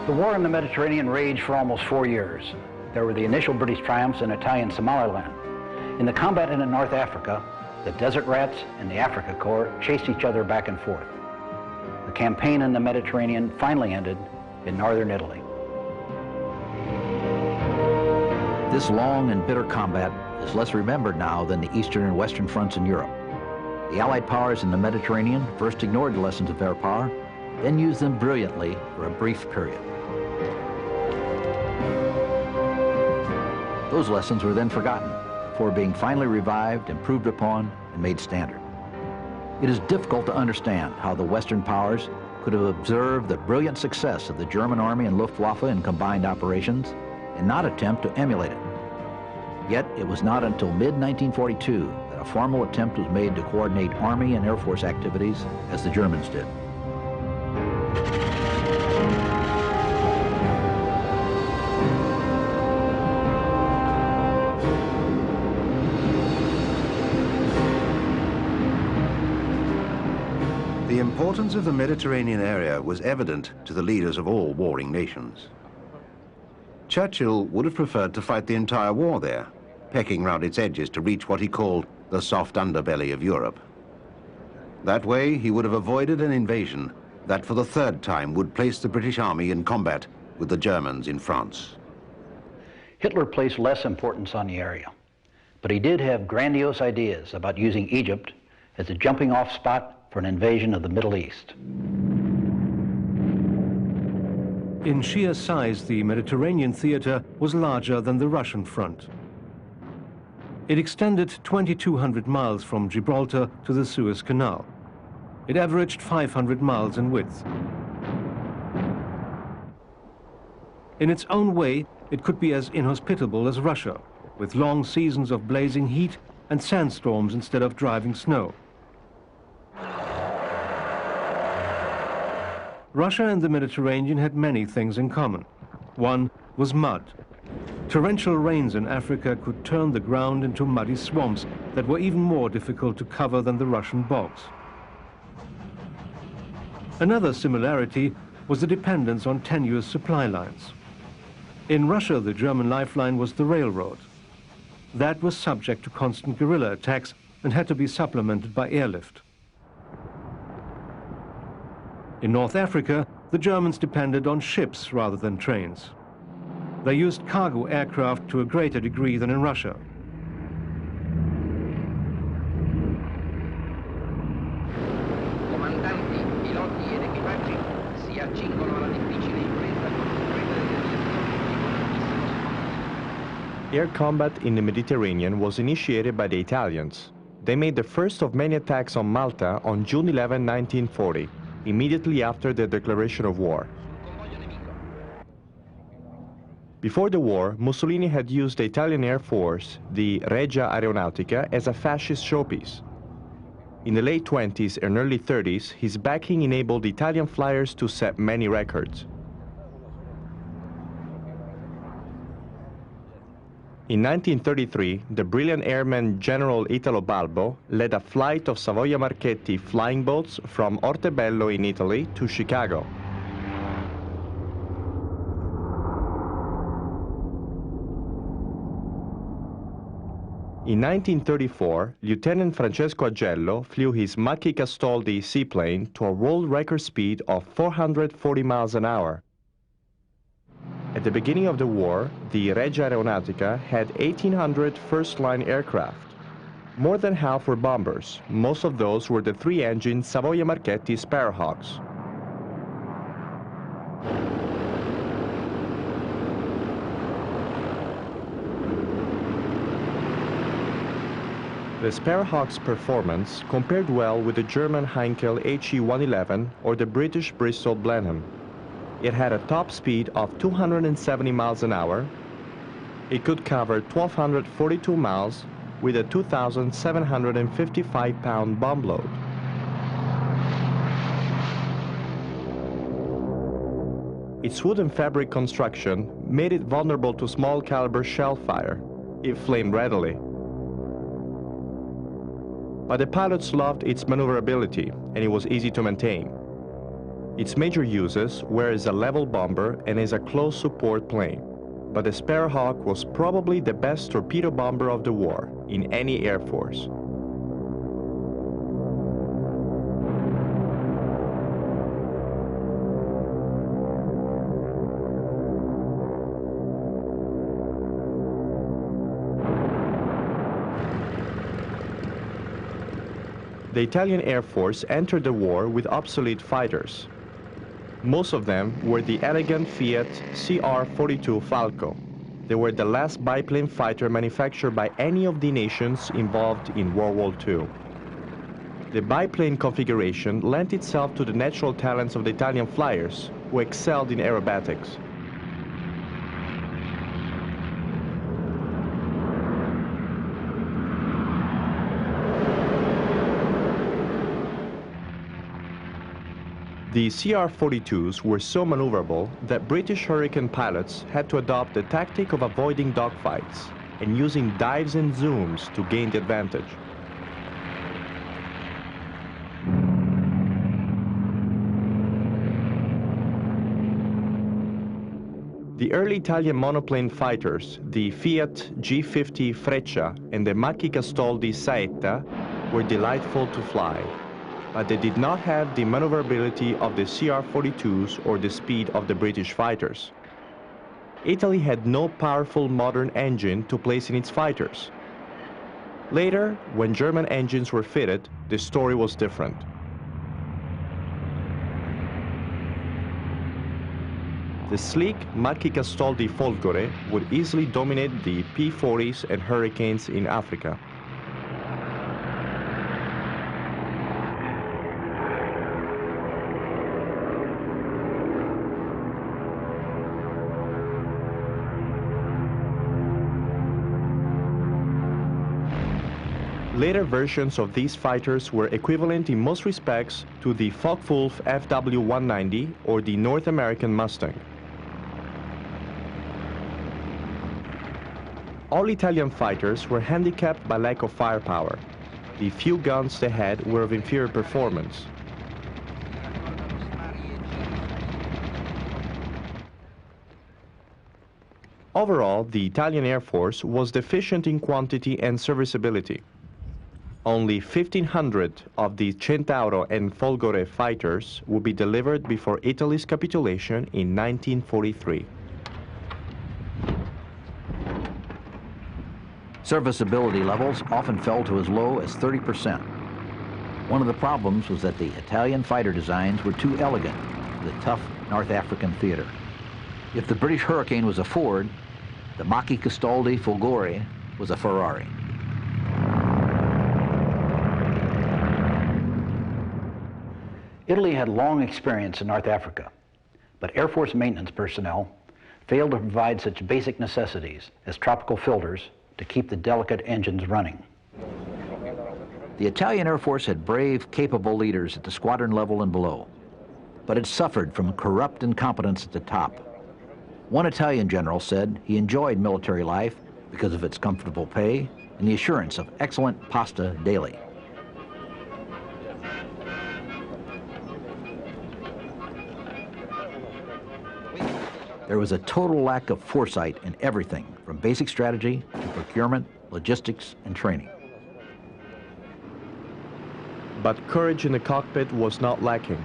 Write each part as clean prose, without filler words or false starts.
The war in the Mediterranean raged for almost 4 years. There were the initial British triumphs in Italian Somaliland. In the combat in North Africa, the Desert Rats and the Africa Corps chased each other back and forth. The campaign in the Mediterranean finally ended in northern Italy. This long and bitter combat is less remembered now than the Eastern and Western fronts in Europe. The Allied powers in the Mediterranean first ignored the lessons of their power, then used them brilliantly for a brief period. Those lessons were then forgotten before being finally revived, improved upon, and made standard. It is difficult to understand how the Western powers could have observed the brilliant success of the German Army and Luftwaffe in combined operations and not attempt to emulate it. Yet it was not until mid-1942 that a formal attempt was made to coordinate Army and Air Force activities as the Germans did. The importance of the Mediterranean area was evident to the leaders of all warring nations. Churchill would have preferred to fight the entire war there, pecking round its edges to reach what he called the soft underbelly of Europe. That way, he would have avoided an invasion that for the third time would place the British Army in combat with the Germans in France. Hitler placed less importance on the area, but he did have grandiose ideas about using Egypt as a jumping-off spot for an invasion of the Middle East. In sheer size, the Mediterranean theater was larger than the Russian front. It extended 2,200 miles from Gibraltar to the Suez Canal. It averaged 500 miles in width. In its own way, it could be as inhospitable as Russia, with long seasons of blazing heat and sandstorms instead of driving snow. Russia and the Mediterranean had many things in common. One was mud. Torrential rains in Africa could turn the ground into muddy swamps that were even more difficult to cover than the Russian bogs. Another similarity was the dependence on tenuous supply lines. In Russia, the German lifeline was the railroad. That was subject to constant guerrilla attacks and had to be supplemented by airlift. In North Africa, the Germans depended on ships rather than trains. They used cargo aircraft to a greater degree than in Russia. Comandanti, piloti ed equipaggi si accingono alla difficile impresa Air combat in the Mediterranean was initiated by the Italians. They made the first of many attacks on Malta on June 11, 1940. Immediately after the declaration of war. Before the war, Mussolini had used the Italian Air Force, the Regia Aeronautica, as a fascist showpiece. In the late 20s and early 30s, his backing enabled Italian flyers to set many records. In 1933, the brilliant airman General Italo Balbo led a flight of Savoia Marchetti flying boats from Ortebello in Italy to Chicago. In 1934, Lieutenant Francesco Agello flew his Macchi Castoldi seaplane to a world record speed of 440 miles an hour. At the beginning of the war, the Regia Aeronautica had 1,800 first-line aircraft. More than half were bombers. Most of those were the three-engine Savoia Marchetti Sparrowhawks. The Sparrowhawk's performance compared well with the German Heinkel HE-111 or the British Bristol Blenheim. It had a top speed of 270 miles an hour. It could cover 1,242 miles with a 2,755-pound bomb load. Its wood and fabric construction made it vulnerable to small caliber shell fire. It flamed readily. But the pilots loved its maneuverability, and it was easy to maintain. Its major uses were as a level bomber and as a close support plane, but the Sparrowhawk was probably the best torpedo bomber of the war in any air force. The Italian Air Force entered the war with obsolete fighters. Most of them were the elegant Fiat CR-42 Falco. They were the last biplane fighter manufactured by any of the nations involved in World War II. The biplane configuration lent itself to the natural talents of the Italian flyers, who excelled in aerobatics. The CR-42s were so maneuverable that British Hurricane pilots had to adopt the tactic of avoiding dogfights and using dives and zooms to gain the advantage. The early Italian monoplane fighters, the Fiat G50 Freccia and the Macchi Castoldi Saetta, were delightful to fly, but they did not have the maneuverability of the CR-42s or the speed of the British fighters. Italy had no powerful modern engine to place in its fighters. Later, when German engines were fitted, the story was different. The sleek Macchi Castoldi Folgore would easily dominate the P-40s and Hurricanes in Africa. Later versions of these fighters were equivalent in most respects to the Focke-Wulf FW-190 or the North American Mustang. All Italian fighters were handicapped by lack of firepower. The few guns they had were of inferior performance. Overall, the Italian Air Force was deficient in quantity and serviceability. Only 1,500 of the Centauro and Folgore fighters would be delivered before Italy's capitulation in 1943. Serviceability levels often fell to as low as 30%. One of the problems was that the Italian fighter designs were too elegant for the tough North African theater. If the British Hurricane was a Ford, the Macchi Castoldi Folgore was a Ferrari. Italy had long experience in North Africa, but Air Force maintenance personnel failed to provide such basic necessities as tropical filters to keep the delicate engines running. The Italian Air Force had brave, capable leaders at the squadron level and below, but it suffered from corrupt incompetence at the top. One Italian general said he enjoyed military life because of its comfortable pay and the assurance of excellent pasta daily. There was a total lack of foresight in everything, from basic strategy to procurement, logistics, and training. But courage in the cockpit was not lacking.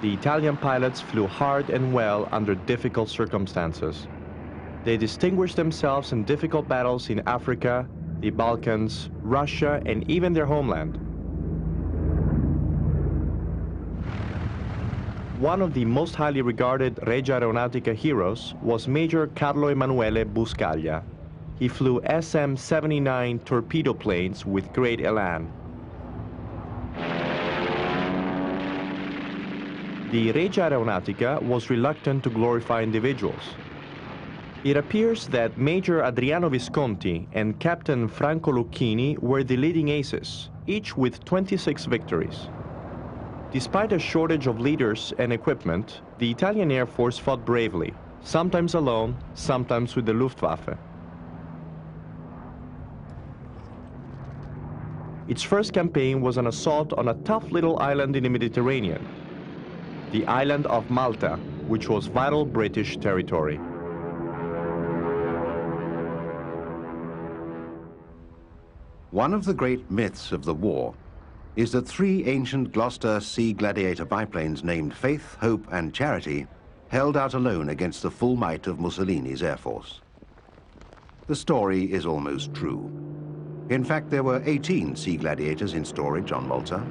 The Italian pilots flew hard and well under difficult circumstances. They distinguished themselves in difficult battles in Africa, the Balkans, Russia, and even their homeland. One of the most highly regarded Regia Aeronautica heroes was Major Carlo Emanuele Buscaglia. He flew SM-79 torpedo planes with great elan. The Regia Aeronautica was reluctant to glorify individuals. It appears that Major Adriano Visconti and Captain Franco Lucchini were the leading aces, each with 26 victories. Despite a shortage of leaders and equipment, the Italian Air Force fought bravely, sometimes alone, sometimes with the Luftwaffe. Its first campaign was an assault on a tough little island in the Mediterranean. the island of Malta, which was vital British territory. One of the great myths of the war is that three ancient Gloucester Sea Gladiator biplanes named Faith, Hope and Charity held out alone against the full might of Mussolini's air force. The story is almost true. In fact, there were 18 Sea Gladiators in storage on Malta.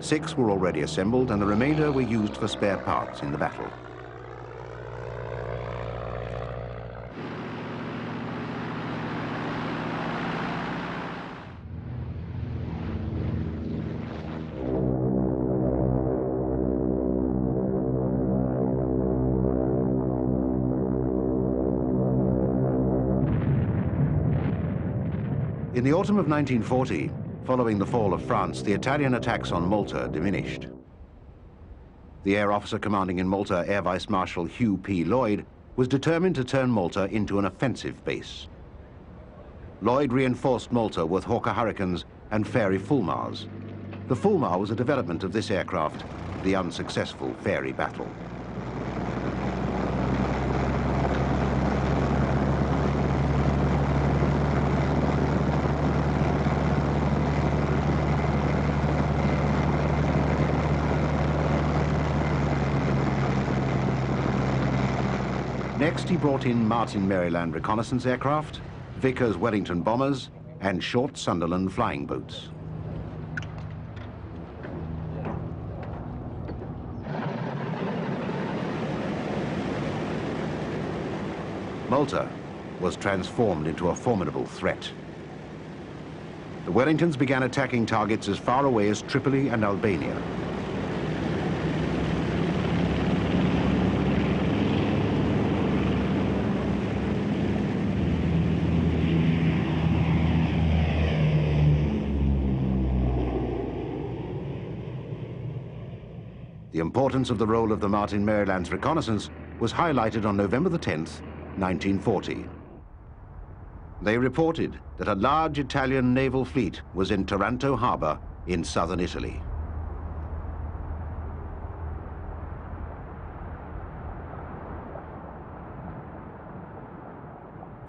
6 were already assembled and the remainder were used for spare parts in the battle. In the autumn of 1940, following the fall of France, the Italian attacks on Malta diminished. The air officer commanding in Malta, Air Vice Marshal Hugh P. Lloyd, was determined to turn Malta into an offensive base. Lloyd reinforced Malta with Hawker Hurricanes and Fairey Fulmars. The Fulmar was a development of this aircraft, the unsuccessful Fairey battle. Next, he brought in Martin Maryland reconnaissance aircraft, Vickers Wellington bombers, and short Sunderland flying boats. Malta was transformed into a formidable threat. The Wellingtons began attacking targets as far away as Tripoli and Albania. The importance of the role of the Martin Maryland's reconnaissance was highlighted on November the 10th, 1940. They reported that a large Italian naval fleet was in Taranto harbor in southern Italy.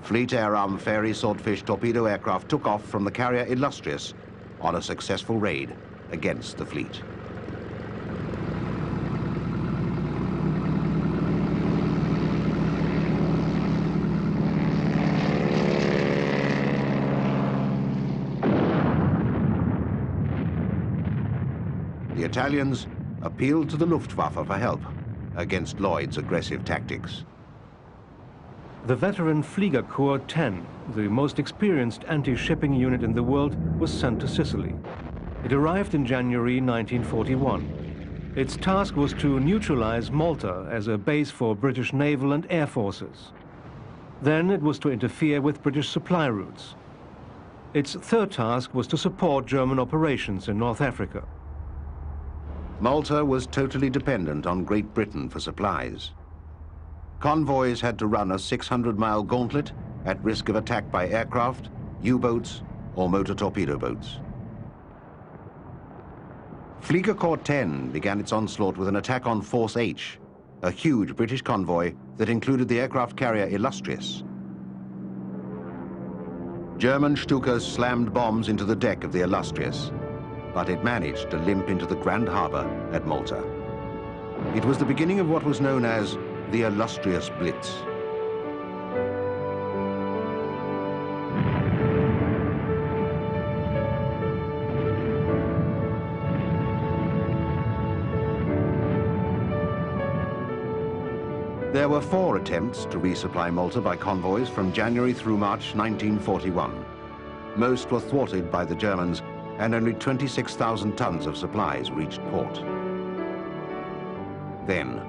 Fleet Air Arm Fairey Swordfish torpedo aircraft took off from the carrier Illustrious on a successful raid against the fleet. The Italians appealed to the Luftwaffe for help against Lloyd's aggressive tactics. The veteran Fliegerkorps 10, the most experienced anti-shipping unit in the world, was sent to Sicily. It arrived in January 1941. Its task was to neutralize Malta as a base for British naval and air forces. Then it was to interfere with British supply routes. Its third task was to support German operations in North Africa. Malta was totally dependent on Great Britain for supplies. Convoys had to run a 600-mile gauntlet at risk of attack by aircraft, U-boats, or motor torpedo boats. Fliegerkorps 10 began its onslaught with an attack on Force H, a huge British convoy that included the aircraft carrier Illustrious. German Stukas slammed bombs into the deck of the Illustrious, but it managed to limp into the Grand Harbor at Malta. It was the beginning of what was known as the Illustrious Blitz. There were 4 attempts to resupply Malta by convoys from January through March 1941. Most were thwarted by the Germans, and only 26,000 tons of supplies reached port. Then,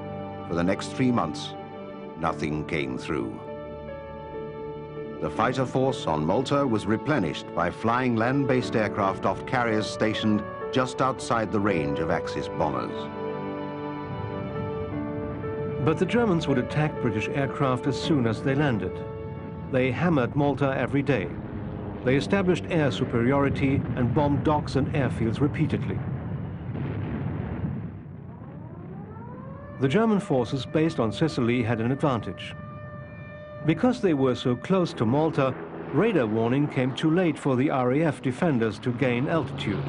for the next 3 months, nothing came through. The fighter force on Malta was replenished by flying land-based aircraft off carriers stationed just outside the range of Axis bombers. But the Germans would attack British aircraft as soon as they landed. They hammered Malta every day. They established air superiority and bombed docks and airfields repeatedly. the German forces based on Sicily had an advantage. Because they were so close to Malta, radar warning came too late for the RAF defenders to gain altitude.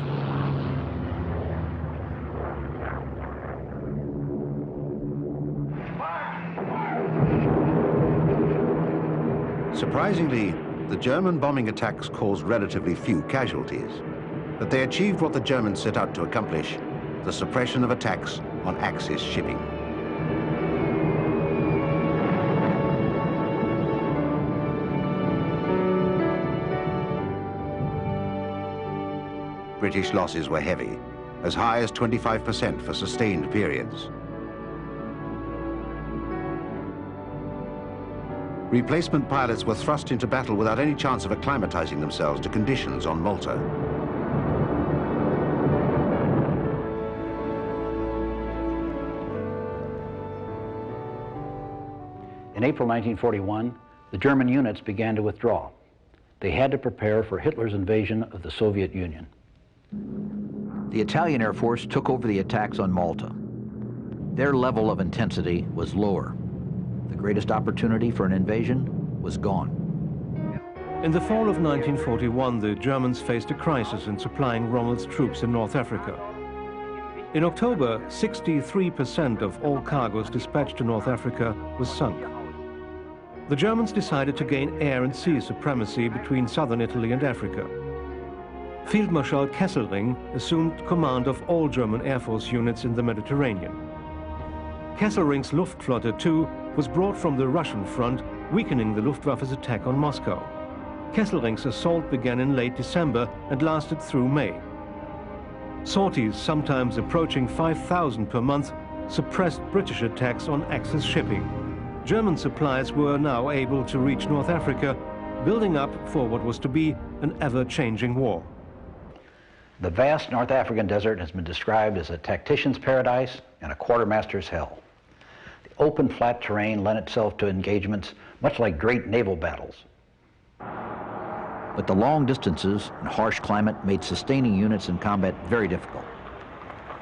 Surprisingly, the German bombing attacks caused relatively few casualties, but they achieved what the Germans set out to accomplish, the suppression of attacks on Axis shipping. British losses were heavy, as high as 25% for sustained periods. Replacement pilots were thrust into battle without any chance of acclimatizing themselves to conditions on Malta. In April 1941, the German units began to withdraw. They had to prepare for Hitler's invasion of the Soviet Union. The Italian Air Force took over the attacks on Malta. Their level of intensity was lower. The greatest opportunity for an invasion was gone. In the fall of 1941, the Germans faced a crisis in supplying Rommel's troops in North Africa. In October, 63% of all cargoes dispatched to North Africa was sunk. The Germans decided to gain air and sea supremacy between southern Italy and Africa. Field Marshal Kesselring assumed command of all German Air Force units in the Mediterranean. Kesselring's Luftflotte II was brought from the Russian front, weakening the Luftwaffe's attack on Moscow. Kesselring's assault began in late December and lasted through May. Sorties, sometimes approaching 5,000 per month, suppressed British attacks on Axis shipping. German supplies were now able to reach North Africa, building up for what was to be an ever-changing war. The vast North African desert has been described as a tactician's paradise and a quartermaster's hell. The open, flat terrain lent itself to engagements much like great naval battles. But the long distances and harsh climate made sustaining units in combat very difficult.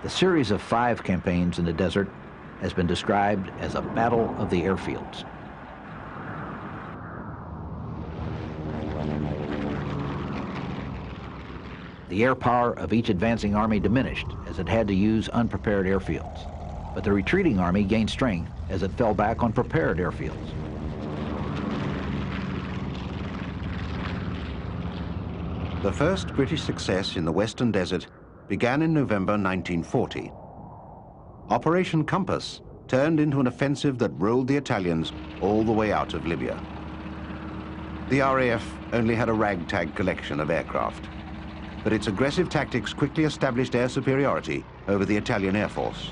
The series of 5 campaigns in the desert has been described as a battle of the airfields. The air power of each advancing army diminished as it had to use unprepared airfields. But the retreating army gained strength as it fell back on prepared airfields. The first British success in the Western Desert began in November 1940. Operation Compass turned into an offensive that rolled the Italians all the way out of Libya. The RAF only had a ragtag collection of aircraft, but its aggressive tactics quickly established air superiority over the Italian Air Force.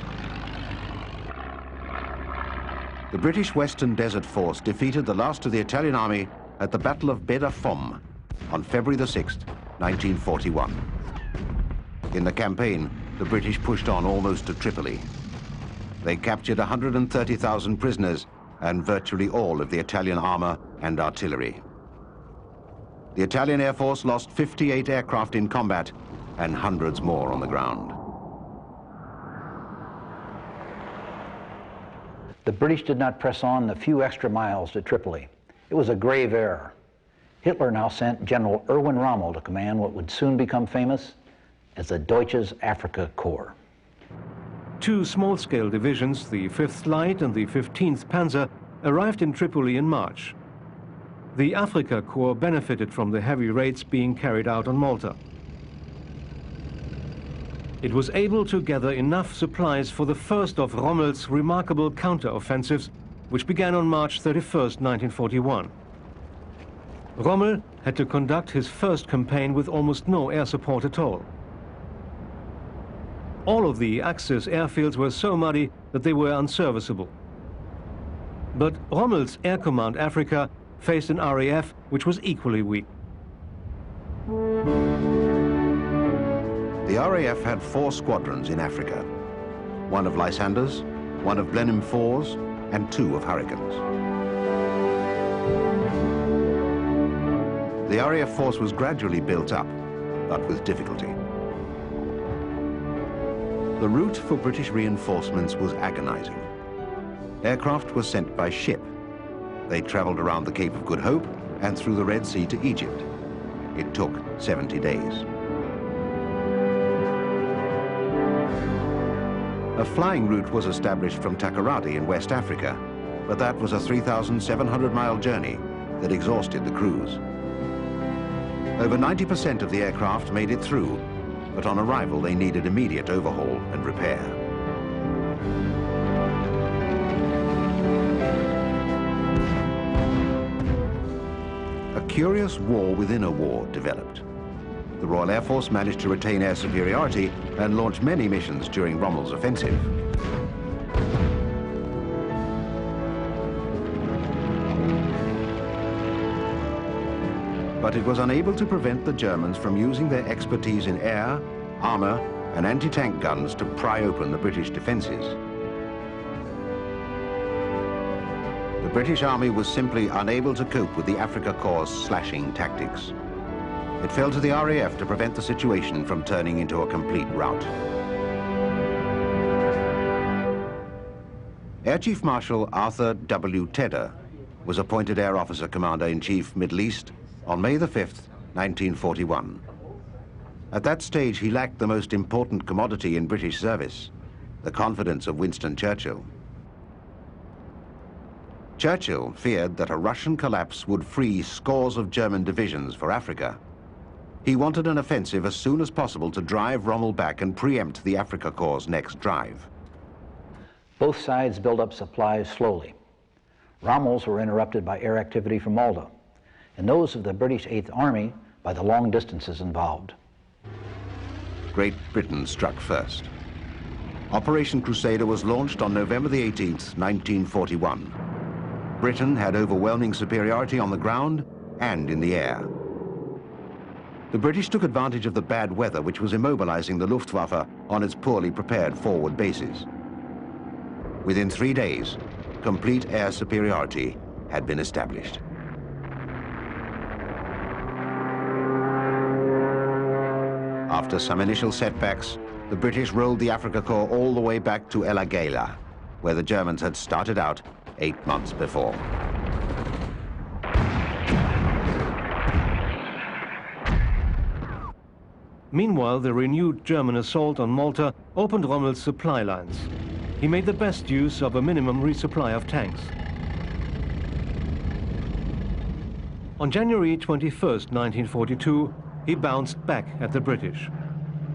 The British Western Desert Force defeated the last of the Italian army at the Battle of Beda Fom on February the 6th, 1941. In the campaign, the British pushed on almost to Tripoli. They captured 130,000 prisoners and virtually all of the Italian armor and artillery. The Italian Air Force lost 58 aircraft in combat and hundreds more on the ground. The British did not press on the few extra miles to Tripoli. It was a grave error. Hitler now sent General Erwin Rommel to command what would soon become famous as the Deutsches Afrika Korps. 2 small-scale divisions, the 5th Light and the 15th Panzer, arrived in Tripoli in March. The Afrika Korps benefited from the heavy raids being carried out on Malta. It was able to gather enough supplies for the first of Rommel's remarkable counter-offensives, which began on March 31st, 1941. Rommel had to conduct his first campaign with almost no air support at all. All of the Axis airfields were so muddy that they were unserviceable. But Rommel's Air Command Africa faced an RAF which was equally weak. The RAF had 4 squadrons in Africa, 1 of Lysanders, 1 of Blenheim IVs, and 2 of Hurricanes. The RAF force was gradually built up, but with difficulty. The route for British reinforcements was agonizing. Aircraft was sent by ship. They traveled around the Cape of Good Hope and through the Red Sea to Egypt. It took 70 days. A flying route was established from Takoradi in West Africa, but that was a 3,700-mile journey that exhausted the crews. Over 90% of the aircraft made it through, but on arrival they needed immediate overhaul and repair. A curious war within a war developed. The Royal Air Force managed to retain air superiority and launch many missions during Rommel's offensive. But it was unable to prevent the Germans from using their expertise in air, armor, and anti-tank guns to pry open the British defenses. The British Army was simply unable to cope with the Afrika Korps' slashing tactics. It fell to the RAF to prevent the situation from turning into a complete rout. Air Chief Marshal Arthur W. Tedder was appointed Air Officer Commander-in-Chief, Middle East, on May the 5th, 1941. At that stage, he lacked the most important commodity in British service, the confidence of Winston Churchill. Churchill feared that a Russian collapse would free scores of German divisions for Africa. He wanted an offensive as soon as possible to drive Rommel back and preempt the Afrika Korps' next drive. Both sides built up supplies slowly. Rommel's were interrupted by air activity from Malta, and those of the British 8th Army by the long distances involved. Great Britain struck first. Operation Crusader was launched on November the 18th, 1941. Britain had overwhelming superiority on the ground and in the air. The British took advantage of the bad weather which was immobilizing the Luftwaffe on its poorly prepared forward bases. Within 3 days, complete air superiority had been established. After some initial setbacks, the British rolled the Afrika Korps all the way back to El Agheila, where the Germans had started out 8 months before. Meanwhile, the renewed German assault on Malta opened Rommel's supply lines. He made the best use of a minimum resupply of tanks. On January 21st, 1942, he bounced back at the British.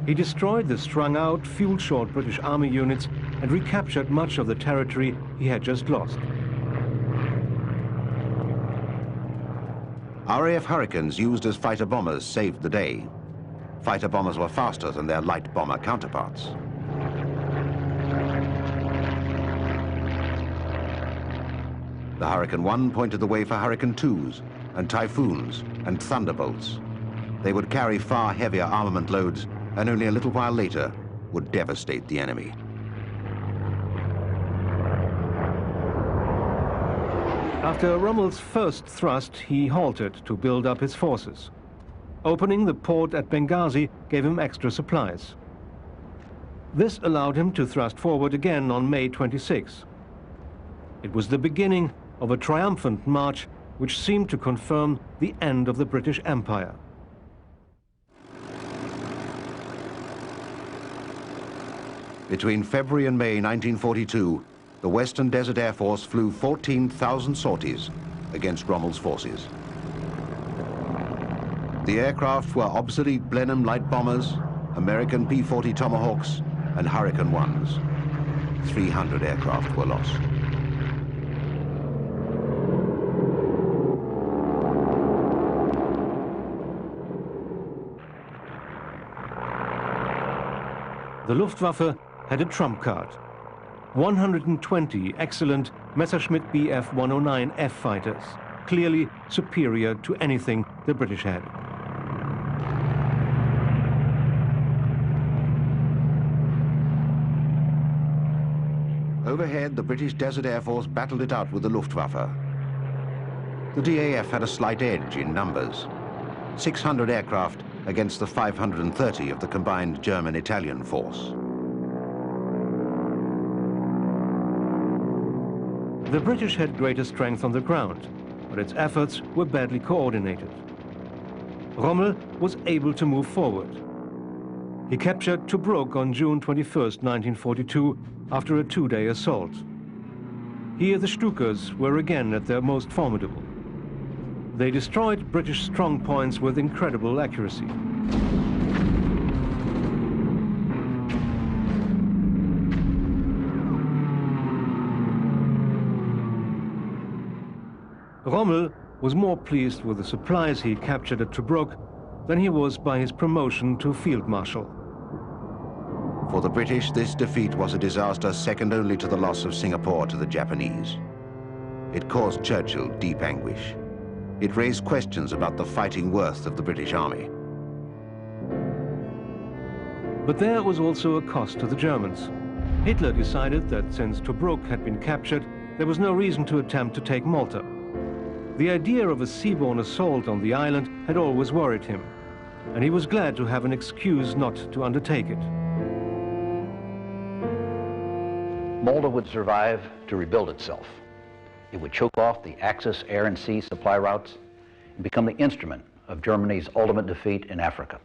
He destroyed the strung-out, fuel-short British Army units and recaptured much of the territory he had just lost. RAF Hurricanes used as fighter bombers saved the day. Fighter bombers were faster than their light bomber counterparts. The Hurricane 1 pointed the way for Hurricane 2s and Typhoons and Thunderbolts. They would carry far heavier armament loads and only a little while later would devastate the enemy. After Rommel's first thrust, he halted to build up his forces. Opening the port at Benghazi gave him extra supplies. This allowed him to thrust forward again on May 26. It was the beginning of a triumphant march which seemed to confirm the end of the British Empire. Between February and May 1942, the Western Desert Air Force flew 14,000 sorties against Rommel's forces. The aircraft were obsolete Blenheim light bombers, American P-40 Tomahawks, and Hurricane 1s. 300 aircraft were lost. The Luftwaffe had a trump card. 120 excellent Messerschmitt Bf 109F fighters, clearly superior to anything the British had. Overhead, the British Desert Air Force battled it out with the Luftwaffe. The DAF had a slight edge in numbers. 600 aircraft against the 530 of the combined German-Italian force. The British had greater strength on the ground, but its efforts were badly coordinated. Rommel was able to move forward. He captured Tobruk on June 21, 1942, after a two-day assault. Here the Stukas were again at their most formidable. They destroyed British strong points with incredible accuracy. Rommel was more pleased with the supplies he captured at Tobruk than he was by his promotion to Field Marshal. For the British, this defeat was a disaster second only to the loss of Singapore to the Japanese. It caused Churchill deep anguish. It raised questions about the fighting worth of the British Army. But there was also a cost to the Germans. Hitler decided that since Tobruk had been captured, there was no reason to attempt to take Malta. The idea of a seaborne assault on the island had always worried him, and he was glad to have an excuse not to undertake it. Malta would survive to rebuild itself. It would choke off the Axis air and sea supply routes and become the instrument of Germany's ultimate defeat in Africa.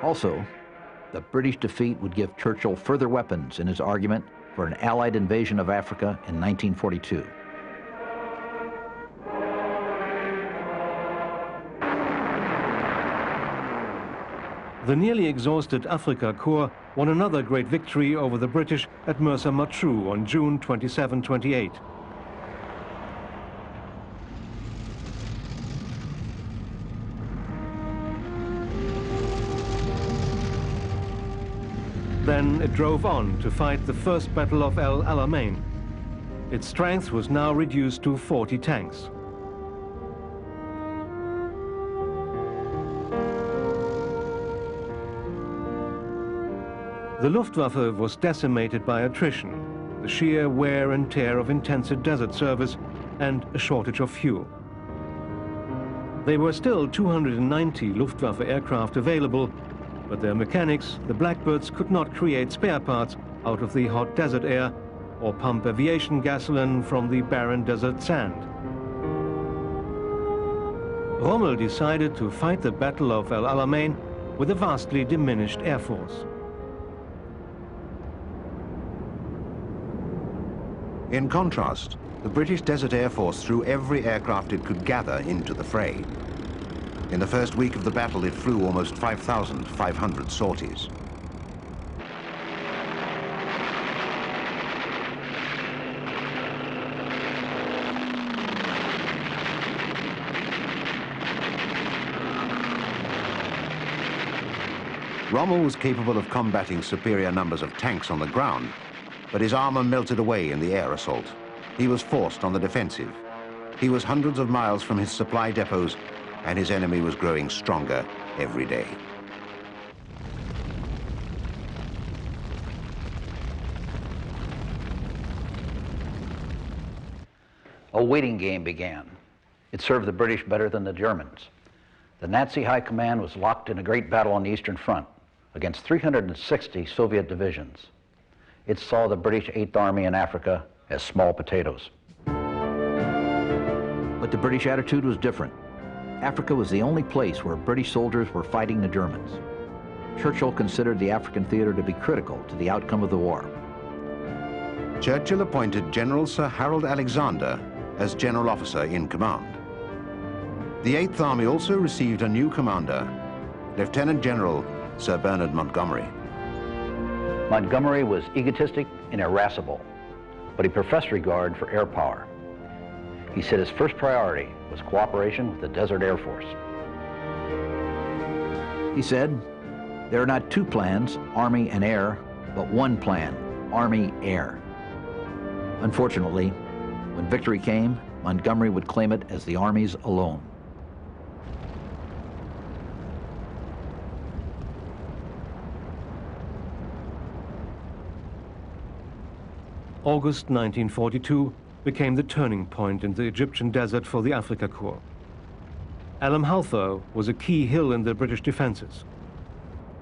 Also, the British defeat would give Churchill further weapons in his argument for an Allied invasion of Africa in 1942. The nearly exhausted Afrika Korps won another great victory over the British at Mersa Matruh on June 27-28. Then it drove on to fight the First Battle of El Alamein. Its strength was now reduced to 40 tanks. The Luftwaffe was decimated by attrition, the sheer wear and tear of intensive desert service, and a shortage of fuel. There were still 290 Luftwaffe aircraft available, but their mechanics, the Blackbirds, could not create spare parts out of the hot desert air or pump aviation gasoline from the barren desert sand. Rommel decided to fight the Battle of El Alamein with a vastly diminished air force. In contrast, the British Desert Air Force threw every aircraft it could gather into the fray. In the first week of the battle, it flew almost 5,500 sorties. Rommel was capable of combating superior numbers of tanks on the ground, but his armor melted away in the air assault. He was forced on the defensive. He was hundreds of miles from his supply depots, and his enemy was growing stronger every day. A waiting game began. It served the British better than the Germans. The Nazi High Command was locked in a great battle on the Eastern Front against 360 Soviet divisions. It saw the British 8th Army in Africa as small potatoes. But the British attitude was different. Africa was the only place where British soldiers were fighting the Germans. Churchill considered the African theater to be critical to the outcome of the war. Churchill appointed General Sir Harold Alexander as general officer in command. The 8th Army also received a new commander, Lieutenant General Sir Bernard Montgomery. Montgomery was egotistic and irascible, but he professed regard for air power. He said his first priority was cooperation with the Desert Air Force. He said, there are not two plans, Army and Air, but one plan, Army Air. Unfortunately, when victory came, Montgomery would claim it as the Army's alone. August 1942 became the turning point in the Egyptian desert for the Afrika Korps. Alam Halfa was a key hill in the British defenses.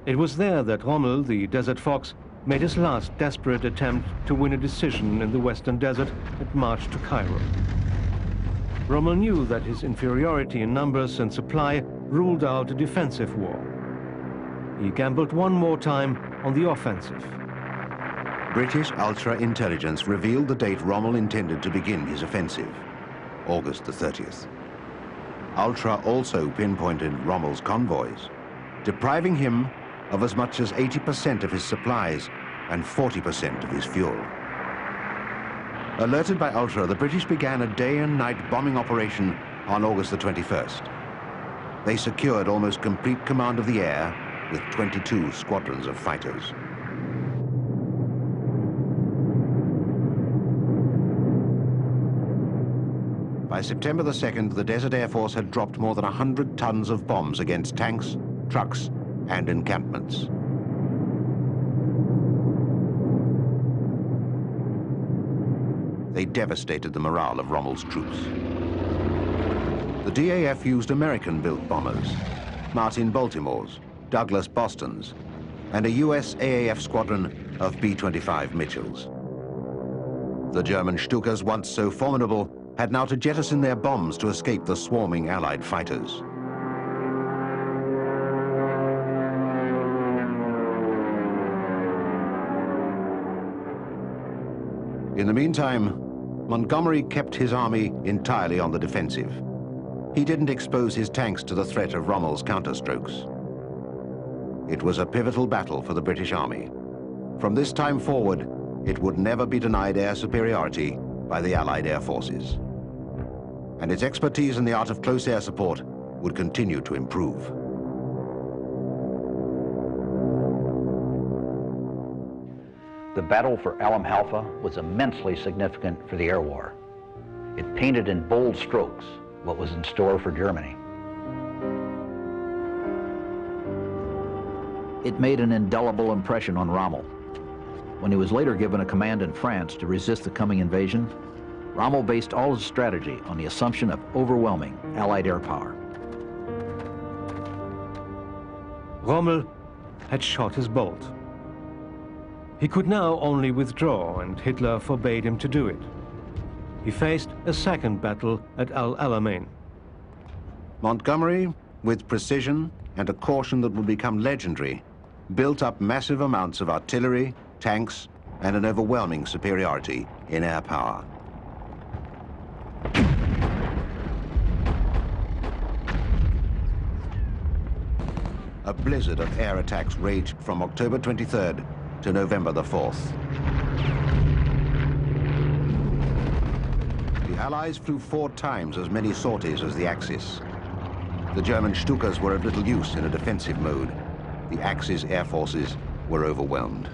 It was there that Rommel, the Desert Fox, made his last desperate attempt to win a decision in the Western Desert and march to Cairo. Rommel knew that his inferiority in numbers and supply ruled out a defensive war. He gambled one more time on the offensive. British ultra-intelligence revealed the date Rommel intended to begin his offensive, August the 30th. Ultra also pinpointed Rommel's convoys, depriving him of as much as 80% of his supplies and 40% of his fuel. Alerted by Ultra, the British began a day and night bombing operation on August the 21st. They secured almost complete command of the air with 22 squadrons of fighters. By September the 2nd, the Desert Air Force had dropped more than 100 tons of bombs against tanks, trucks, and encampments. They devastated the morale of Rommel's troops. The DAF used American-built bombers, Martin Baltimores, Douglas Bostons, and a US AAF squadron of B-25 Mitchells. The German Stukas, once so formidable, had now to jettison their bombs to escape the swarming Allied fighters. In the meantime, Montgomery kept his army entirely on the defensive. He didn't expose his tanks to the threat of Rommel's counterstrokes. It was a pivotal battle for the British Army. From this time forward, it would never be denied air superiority by the Allied air forces. And its expertise in the art of close air support would continue to improve. The battle for Alam Halfa was immensely significant for the air war. It painted in bold strokes what was in store for Germany. It made an indelible impression on Rommel. When he was later given a command in France to resist the coming invasion, Rommel based all his strategy on the assumption of overwhelming Allied air power. Rommel had shot his bolt. He could now only withdraw, and Hitler forbade him to do it. He faced a second battle at El Alamein. Montgomery, with precision and a caution that would become legendary, built up massive amounts of artillery, tanks, and an overwhelming superiority in air power. A blizzard of air attacks raged from October 23rd to November the 4th. The Allies flew 4 times as many sorties as the Axis. The German Stukas were of little use in a defensive mode. The Axis air forces were overwhelmed.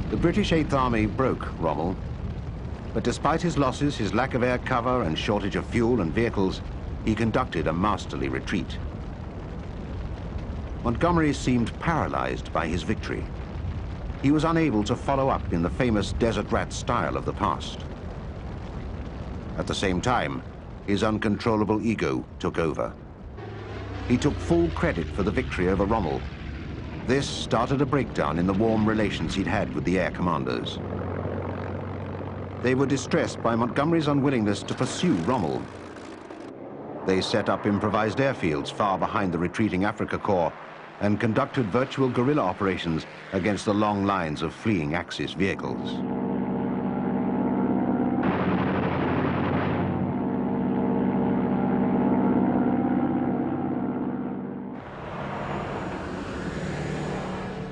The British 8th Army broke Rommel, but despite his losses, his lack of air cover and shortage of fuel and vehicles, he conducted a masterly retreat. Montgomery seemed paralyzed by his victory. He was unable to follow up in the famous desert rat style of the past. At the same time, his uncontrollable ego took over. He took full credit for the victory over Rommel. This started a breakdown in the warm relations he'd had with the air commanders. They were distressed by Montgomery's unwillingness to pursue Rommel. They set up improvised airfields far behind the retreating Afrika Korps and conducted virtual guerrilla operations against the long lines of fleeing Axis vehicles.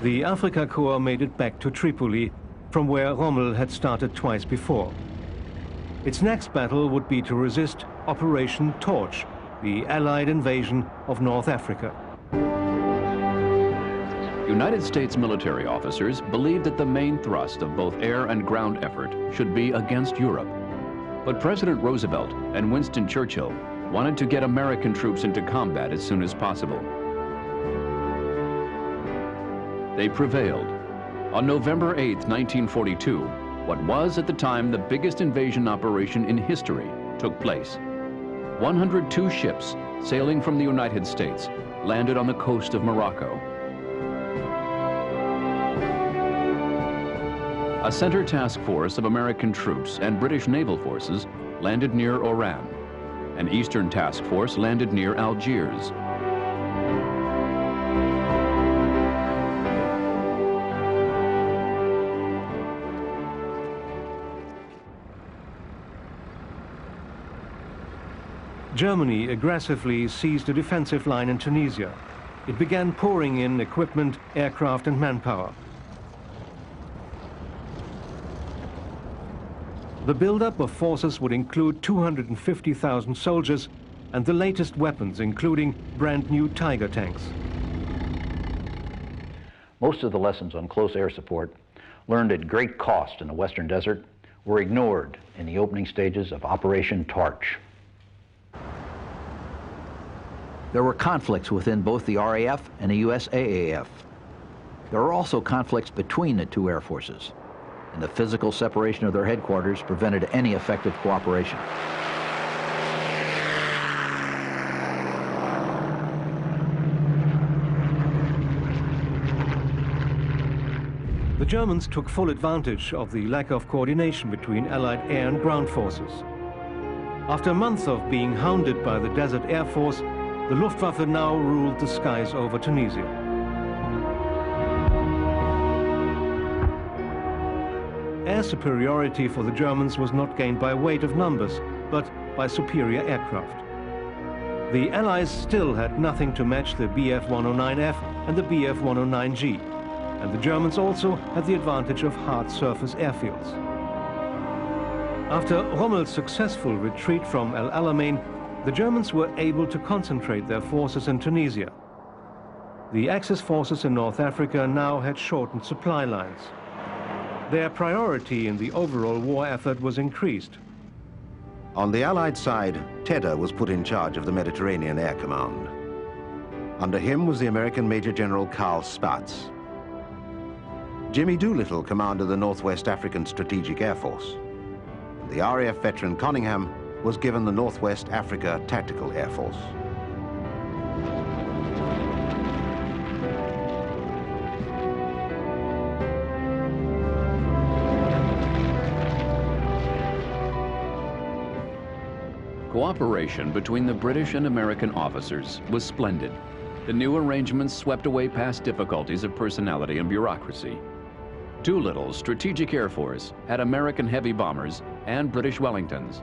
The Afrika Korps made it back to Tripoli, from where Rommel had started twice before. Its next battle would be to resist Operation Torch, the Allied invasion of North Africa. United States military officers believed that the main thrust of both air and ground effort should be against Europe. But President Roosevelt and Winston Churchill wanted to get American troops into combat as soon as possible. They prevailed. On November 8, 1942, what was at the time the biggest invasion operation in history took place. 102 ships sailing from the United States, landed on the coast of Morocco. A center task force of American troops and British naval forces landed near Oran. An eastern task force landed near Algiers. Germany aggressively seized a defensive line in Tunisia. It began pouring in equipment, aircraft and manpower. The buildup of forces would include 250,000 soldiers and the latest weapons, including brand new Tiger tanks. Most of the lessons on close air support, learned at great cost in the Western Desert, were ignored in the opening stages of Operation Torch. There were conflicts within both the RAF and the USAAF. There were also conflicts between the two air forces, and the physical separation of their headquarters prevented any effective cooperation. The Germans took full advantage of the lack of coordination between Allied air and ground forces. After months of being hounded by the Desert Air Force, the Luftwaffe now ruled the skies over Tunisia. Air superiority for the Germans was not gained by weight of numbers, but by superior aircraft. The Allies still had nothing to match the Bf-109F and the Bf-109G, and the Germans also had the advantage of hard surface airfields. After Rommel's successful retreat from El Alamein, the Germans were able to concentrate their forces in Tunisia. The Axis forces in North Africa now had shortened supply lines. Their priority in the overall war effort was increased. On the Allied side, Tedder was put in charge of the Mediterranean Air Command. Under him was the American Major General Carl Spaatz. Jimmy Doolittle commanded the Northwest African Strategic Air Force. The RAF veteran Conyngham was given the Northwest Africa Tactical Air Force. Cooperation between the British and American officers was splendid. The new arrangements swept away past difficulties of personality and bureaucracy. Doolittle's Strategic Air Force had American heavy bombers and British Wellingtons.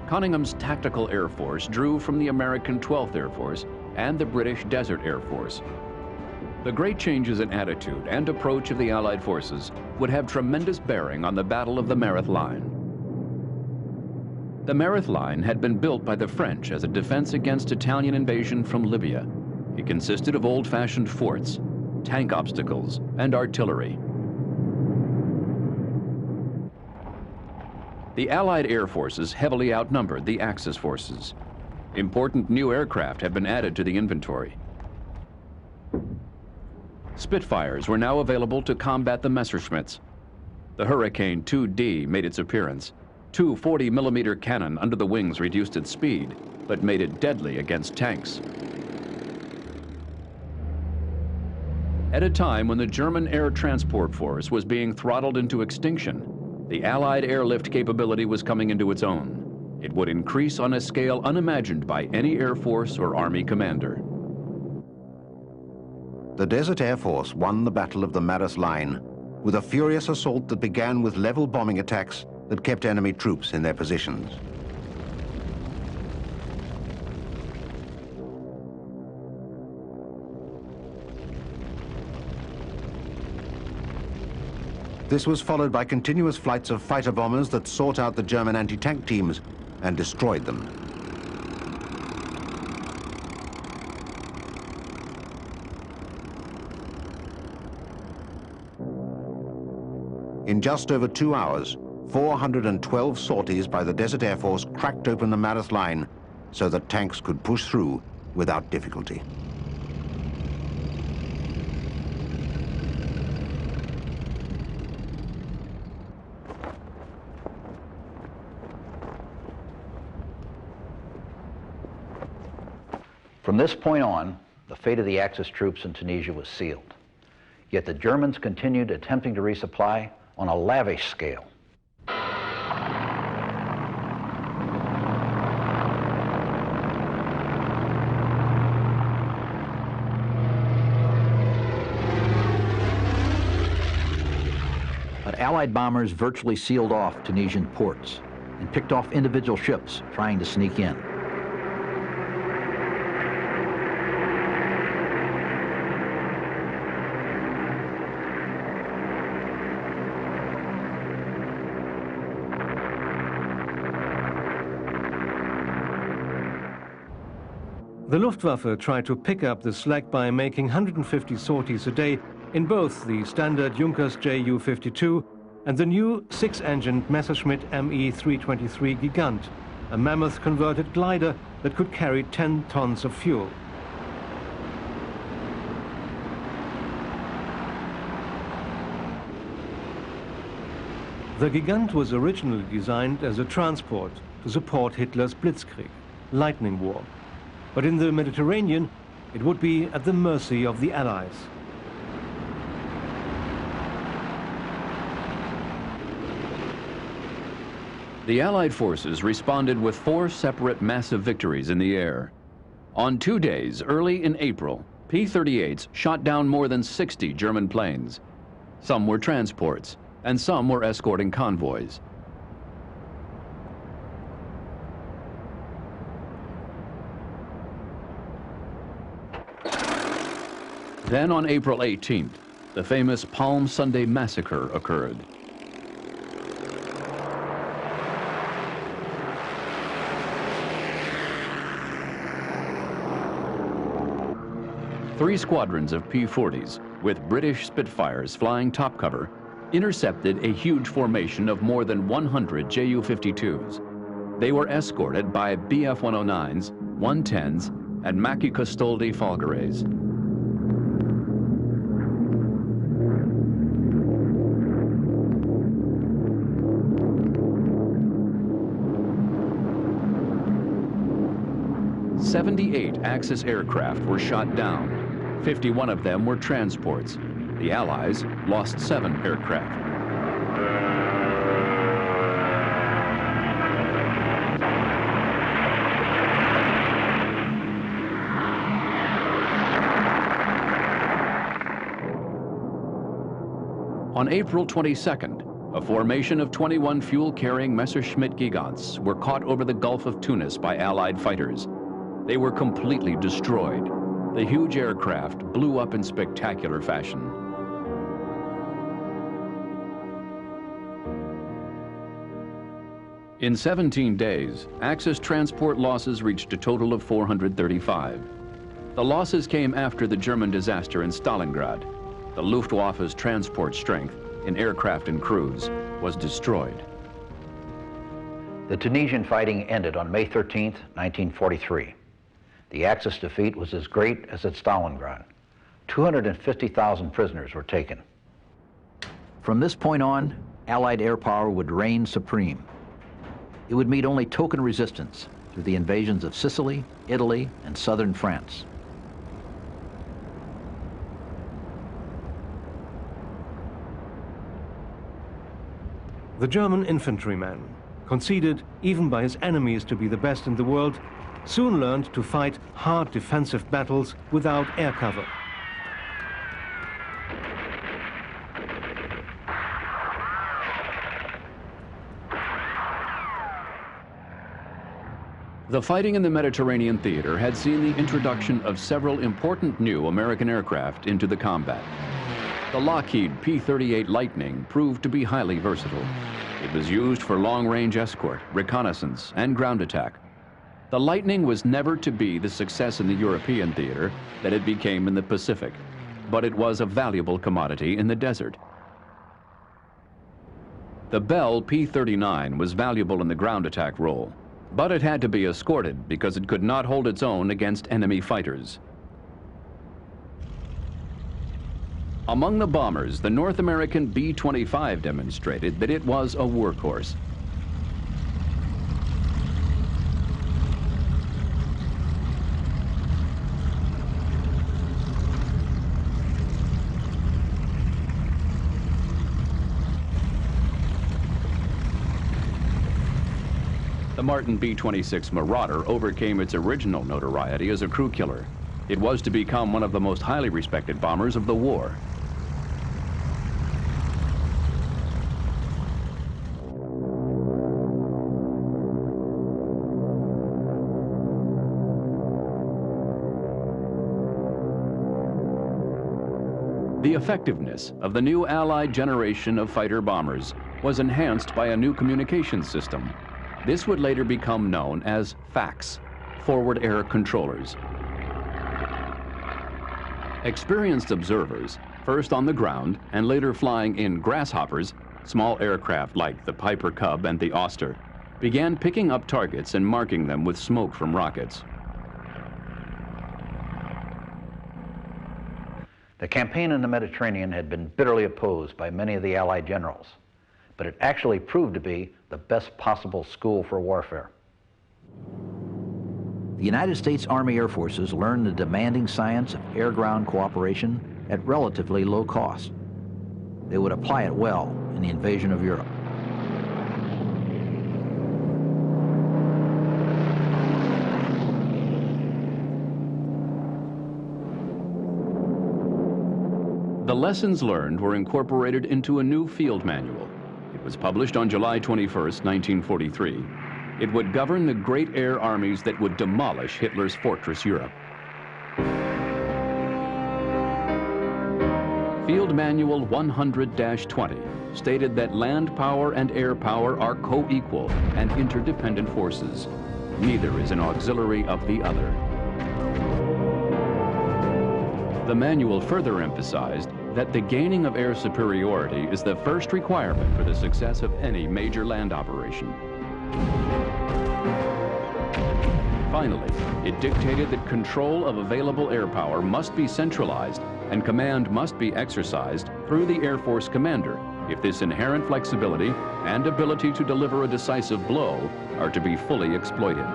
Coningham's Tactical Air Force drew from the American 12th Air Force and the British Desert Air Force. The great changes in attitude and approach of the Allied forces would have tremendous bearing on the Battle of the Mareth Line. The Mareth Line had been built by the French as a defense against Italian invasion from Libya. It consisted of old-fashioned forts, tank obstacles, and artillery. The Allied air forces heavily outnumbered the Axis forces. Important new aircraft had been added to the inventory. Spitfires were now available to combat the Messerschmitts. The Hurricane 2D made its appearance. Two 40mm cannon under the wings reduced its speed, but made it deadly against tanks. At a time when the German Air Transport Force was being throttled into extinction, the Allied airlift capability was coming into its own. It would increase on a scale unimagined by any Air Force or Army commander. The Desert Air Force won the Battle of the Mareth Line with a furious assault that began with level bombing attacks that kept enemy troops in their positions. This was followed by continuous flights of fighter bombers that sought out the German anti-tank teams and destroyed them. In just over 2 hours, 412 sorties by the Desert Air Force cracked open the Mareth Line so that tanks could push through without difficulty. From this point on, the fate of the Axis troops in Tunisia was sealed. Yet the Germans continued attempting to resupply on a lavish scale. But Allied bombers virtually sealed off Tunisian ports and picked off individual ships trying to sneak in. The Luftwaffe tried to pick up the slack by making 150 sorties a day in both the standard Junkers Ju-52 and the new six-engined Messerschmitt Me-323 Gigant, a mammoth-converted glider that could carry 10 tons of fuel. The Gigant was originally designed as a transport to support Hitler's Blitzkrieg, lightning war. But in the Mediterranean, it would be at the mercy of the Allies. The Allied forces responded with 4 separate massive victories in the air. On 2 days, early in April, P-38s shot down more than 60 German planes. Some were transports, and some were escorting convoys. Then on April 18th, the famous Palm Sunday massacre occurred. Three squadrons of P-40s, with British Spitfires flying top cover, intercepted a huge formation of more than 100 Ju-52s. They were escorted by Bf-109s, 110s, and Macchi Castoldi Folgeres. "78 Axis aircraft were shot down. 51 of them were transports. The Allies lost 7 aircraft. On April 22nd, a formation of 21 fuel-carrying Messerschmitt Gigants were caught over the Gulf of Tunis by Allied fighters. They were completely destroyed. The huge aircraft blew up in spectacular fashion. In 17 days, Axis transport losses reached a total of 435. The losses came after the German disaster in Stalingrad. The Luftwaffe's transport strength in aircraft and crews was destroyed. The Tunisian fighting ended on May 13th, 1943. The Axis defeat was as great as at Stalingrad. 250,000 prisoners were taken. From this point on, Allied air power would reign supreme. It would meet only token resistance through the invasions of Sicily, Italy, and southern France. The German infantryman, considered even by his enemies to be the best in the world, soon learned to fight hard defensive battles without air cover. The fighting in the Mediterranean theater had seen the introduction of several important new American aircraft into the combat. The Lockheed P-38 Lightning proved to be highly versatile. It was used for long-range escort, reconnaissance, and ground attack. The Lightning was never to be the success in the European theater that it became in the Pacific, but it was a valuable commodity in the desert. The Bell P-39 was valuable in the ground attack role, but it had to be escorted because it could not hold its own against enemy fighters. Among the bombers, the North American B-25 demonstrated that it was a workhorse. The Martin B-26 Marauder overcame its original notoriety as a crew killer. It was to become one of the most highly respected bombers of the war. The effectiveness of the new Allied generation of fighter bombers was enhanced by a new communications system. This would later become known as FACS, Forward Air Controllers. Experienced observers, first on the ground and later flying in grasshoppers, small aircraft like the Piper Cub and the Auster, began picking up targets and marking them with smoke from rockets. The campaign in the Mediterranean had been bitterly opposed by many of the Allied generals, but it actually proved to be the best possible school for warfare. The United States Army Air Forces learned the demanding science of air-ground cooperation at relatively low cost. They would apply it well in the invasion of Europe. The lessons learned were incorporated into a new field manual. It was published on July 21st, 1943. It would govern the great air armies that would demolish Hitler's fortress Europe. Field Manual 100-20 stated that land power and air power are co-equal and interdependent forces. Neither is an auxiliary of the other. The manual further emphasized that the gaining of air superiority is the first requirement for the success of any major land operation. Finally, it dictated that control of available air power must be centralized and command must be exercised through the Air Force commander if this inherent flexibility and ability to deliver a decisive blow are to be fully exploited.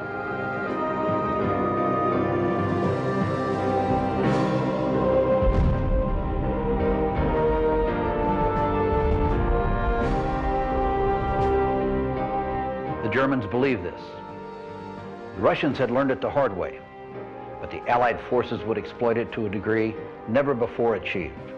The Germans believed this. The Russians had learned it the hard way, but the Allied forces would exploit it to a degree never before achieved.